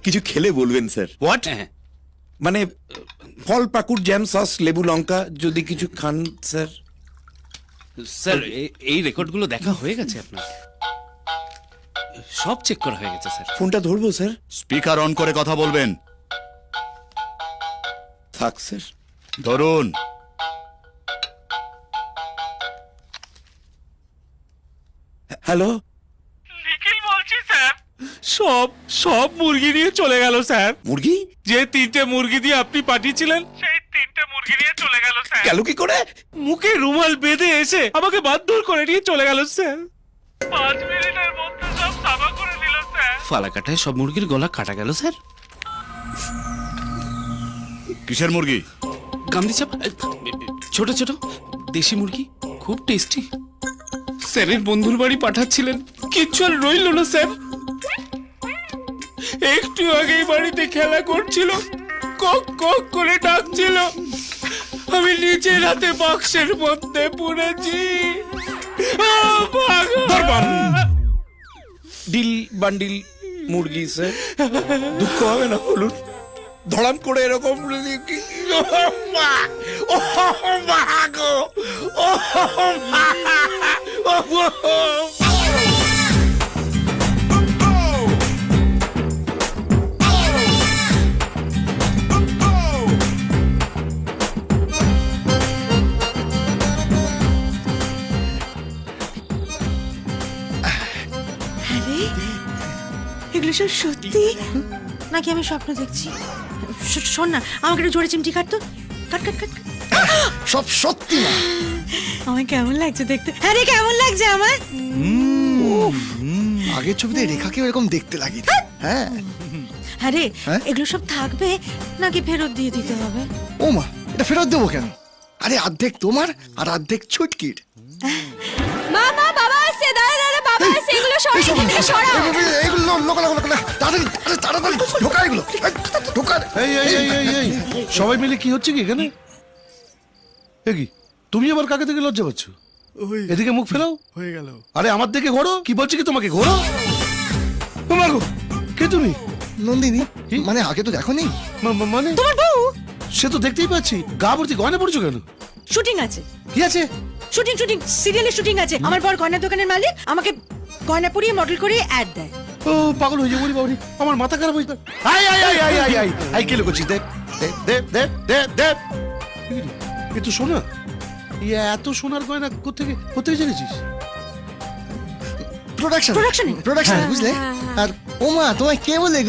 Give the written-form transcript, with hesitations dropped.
কিছু খেলে বলবেন স্যার। হোয়াট? মানে ফল পাকুড় জ্যাম সস লেবু লঙ্কা যদি কিছু খান স্যার। স্যার এই রেকর্ডগুলো দেখা হয়ে গেছে আপনার, সব চেক করা হয়ে গেছে স্যার। ফোনটা ধরবো স্যার? স্পিকার অন করে কথা বলবেন। থাক স্যার। ধরুন। হ্যালো, নিখিল বলছি স্যার। সব মুরগি নিয়ে চলে গেল স্যার। মুরগি যে 3টে মুরগি দিয়ে আপনি পাঠিয়েছিলেন, সেই 3টে মুরগি নিয়ে চলে গেল স্যার। গেল কি করে? মুখে রুমাল বেঁধে এসে আমাকে মারধর করে নিয়ে চলে গেল স্যার। 5 মিনিটের মধ্যে সব সাবা করে দিল স্যার। ফালাকাটায় সব মুরগির গলা কাটা গেল স্যার। কিসের মুরগি? গামদি চাপ, ছোট ছোট দেশি মুরগি, খুব টেস্টি। স্যারের বন্ধুর বাড়ি পাঠাচ্ছিলেন, কিচ্ছু আর রইল না স্যার। একটু আগেই বাড়িতে খেলা করছিল, কক কক করে ডাকছিল, আমি নিজের হাতে বাক্সের মধ্যে পুরেছি। ডিল বান্ডিল মুরগি স্যার। দুঃখ হবে না বলুন? ধড়াম করে এরকম আরে এগুলো সব সত্যি নাকি আমি স্বপ্ন দেখছি? শোন না, আমাকে একটু জোরে চিমটি কাট তো, কাট কাট কাট। সব সত্যি না? আমার কেমন লাগছে দেখতে? হ্যাঁ রে, কেমন লাগছে আমার? আগের ছবিতে রেখাকেও এরকম দেখতে লাগে। হ্যাঁ। হ্যাঁ রে, হ্যাঁ? এগুলো সব থাকবে নাকি ফেরত দিয়ে দিতে হবে? ও মা, এটা ফেরত দেবো কেন? আরে অর্ধেক তোমার আর অর্ধেক ছুটকির। মা মা, বাবা আসছে, দাঁড়া দাঁড়া, বাবা আসছে, এগুলো সরাও। এগুলো লোকাল তাড়াতাড়ি তাড়াতাড়ি ঢোকা, এগুলো ঢোকা। এই সবাই মিলে কি হচ্ছে কি এখানে? এ কি, তুমি আবার কাকে থেকে লজ্জা পাচ্ছ? এদিকে মুখ ফেরাও। হয়ে গেল। আরে আমার দিকে ঘোরো। কি বলছি কি তোমাকে? ঘোরো। ও মা গো, কে তুমি? নন্দিনী, মানে আগে তো দেখো নি। মানে তোমার বউ? সে তো দেখতেই পাচ্ছি। গা ভর্তি গয়না পড়ছো কেন? শুটিং আছে। কি আছে? শুটিং সিরিয়ালের শুটিং আছে। আমার বর গয়নার দোকানের মালিক, আমাকে গয়না পরিয়ে মডেল করে অ্যাড দেয়। ও পাগল হয়ে যাবো বাবরি, আমার মাথা খারাপ হয়ে যাবে। আই আই আই আই আই আই আই কে লুকোচ্ছিস? দেখ দেখ দেখ দেখ দেখ। এ তো সোনা। এত সোনার গয়না কোথেকে জেনেছিস? প্রোডাকশন Production-এ? বুঝলে? আর ও মা, তোমায় কে বলে